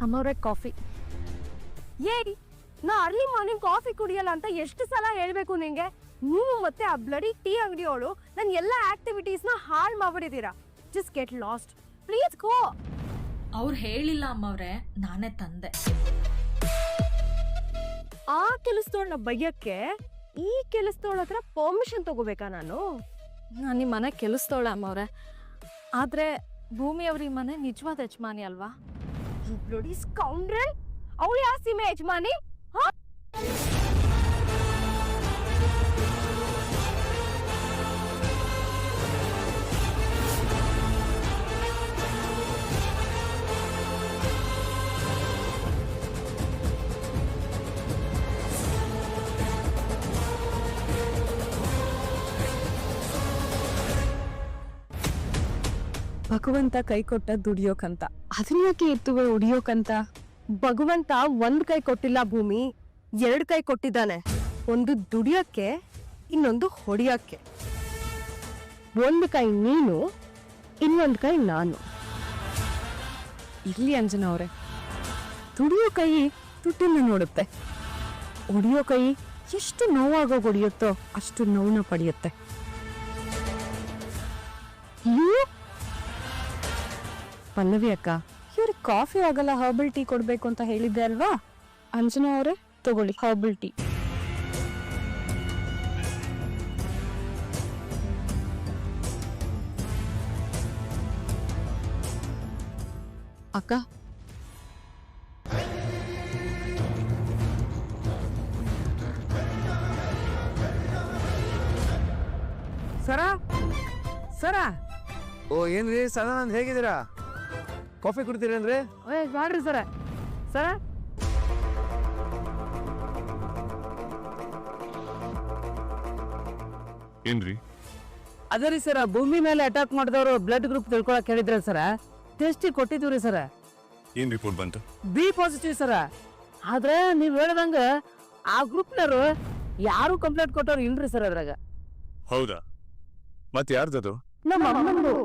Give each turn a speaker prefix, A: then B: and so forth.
A: ಅಮ್ಮವ್ರೆ coffee. ಏಯ್, ನಾ early morning coffee ಕುಡಿಯಲ್ಲ ಅಂತ ಎಷ್ಟು ಸಲ ಹೇಳ್ಬೇಕು ನಿಂಗೆ? ನೀವು ಮತ್ತೆ ಆ ಬ್ಲಡಿ ಟೀ ಅಂಗಡಿಯವಳು ನನ್ನ ಎಲ್ಲ ಆಕ್ಟಿವಿಟೀಸ್ನ ಹಾಳು ಮಾಡ್ಬಿಟ್ಟಿದ್ದೀರಾ. Just get lost, please go.
B: ಅವ್ರು ಹೇಳಿಲ್ಲ ಅಮ್ಮವ್ರೆ, ನಾನೇ ತಂದೆ.
A: ಆ ಕೆಲಸದವಳನ್ನ ಬೈಯಕ್ಕೆ ಈ ಕೆಲಸದವಳ ಹತ್ರ ಪರ್ಮಿಷನ್ ತಗೋಬೇಕಾ ನಾನು?
B: ನಾನು ನಿಮ್ಮ ಮನೆ ಕೆಲಸದವಳ ಅಮ್ಮವ್ರೆ, ಆದ್ರೆ ಭೂಮಿ ಅವ್ರ ಈ ಮನೆ ನಿಜವಾದ ಯಜಮಾನಿ ಅಲ್ವಾ?
A: ಬ್ಲಡಿ ಸ್ಕೌಂಡ್ರಲ್, ಅವಳು ಯಾವ ಸೀಮೆ ಯಜಮಾನಿ?
C: ಭಗವಂತ ಕೈ ಕೊಟ್ಟ ದುಡಿಯೋಕಂತ, ಅದನ್ನ ಯಾಕೆ ಎತ್ತುವೆ ಹೊಡಿಯೋಕಂತ?
A: ಭಗವಂತ ಒಂದ್ ಕೈ ಕೊಟ್ಟಿಲ್ಲ ಭೂಮಿ, 2 ಕೈ ಕೊಟ್ಟಿದ್ದಾನೆ. ಒಂದು ದುಡಿಯಕ್ಕೆ, ಇನ್ನೊಂದು ಹೊಡಿಯಕ್ಕೆ. ಒಂದು ಕೈ ನೀನು, ಇನ್ನೊಂದು ಕೈ ನಾನು.
C: ಇರ್ಲಿ ಅಂಜನಾ ಅವ್ರೆ, ದುಡಿಯೋ ಕೈ ದುಡ್ಡನ್ನ ನೋಡುತ್ತೆ, ಹೊಡಿಯೋ ಕೈ ಎಷ್ಟು ನೋವಾಗೋ ಹೊಡಿಯುತ್ತೋ ಅಷ್ಟು ನೋವನ್ನ ಪಡೆಯುತ್ತೆ. ಪಲ್ಲವಿ ಅಕ್ಕ, ಇವ್ರಿಗೆ ಕಾಫಿ ಆಗಲ್ಲ, ಹರ್ಬಲ್ ಟೀ ಕೊಡ್ಬೇಕು ಅಂತ ಹೇಳಿದ್ದೆ ಅಲ್ವಾ? ಅಂಜನಾ ಅವರೇ ತಗೊಳ್ಳಿ ಹರ್ಬಲ್ ಟೀ. ಅಕ್ಕ,
D: ಸರ ಓ ಏನ್ರಿ ಸದಾನಂದ್, ಹೇಗಿದ್ದೀರಾ? ಕಾಫಿ ಕುಡ್ತೀರಿ ಅಂದ್ರೆ
A: ಮಾಡ್ರಿ ಸರ. ಸರ
E: ಏನ್ರಿ?
D: ಅದೇ ರೀ ಸರ, ಭೂಮಿ ಮೇಲೆ ಅಟ್ಯಾಕ್ ಮಾಡಿದವರು ಬ್ಲಡ್ ಗ್ರೂಪ್ ತಿಳ್ಕೊಳಕ್ ಹೇಳಿದ್ರ ಸರ. ಟೆಸ್ಟ್ ಕೊಟ್ಟಿದ್ದೀವಿ ಸರ,
E: ಏನ್ ರಿಪೋರ್ಟ್ ಬಂತು?
D: ಬಿ ಪಾಸಿಟಿವ್ ಸರ. ಆದ್ರೆ ನೀವ್ ಹೇಳ್ದಂಗ ಆ ಗ್ರೂಪ್ನವರು ಯಾರು ಕಂಪ್ಲೇಂಟ್ ಕೊಟ್ಟವ್ರು ಇಲ್ರಿ ಸರ್ ಅದ್ರಾಗ.
E: ಹೌದಾ? ಮತ್ತೆ ಯಾರ್ದದು?
D: ನಮ್ಮ ಅಮ್ಮಂದು.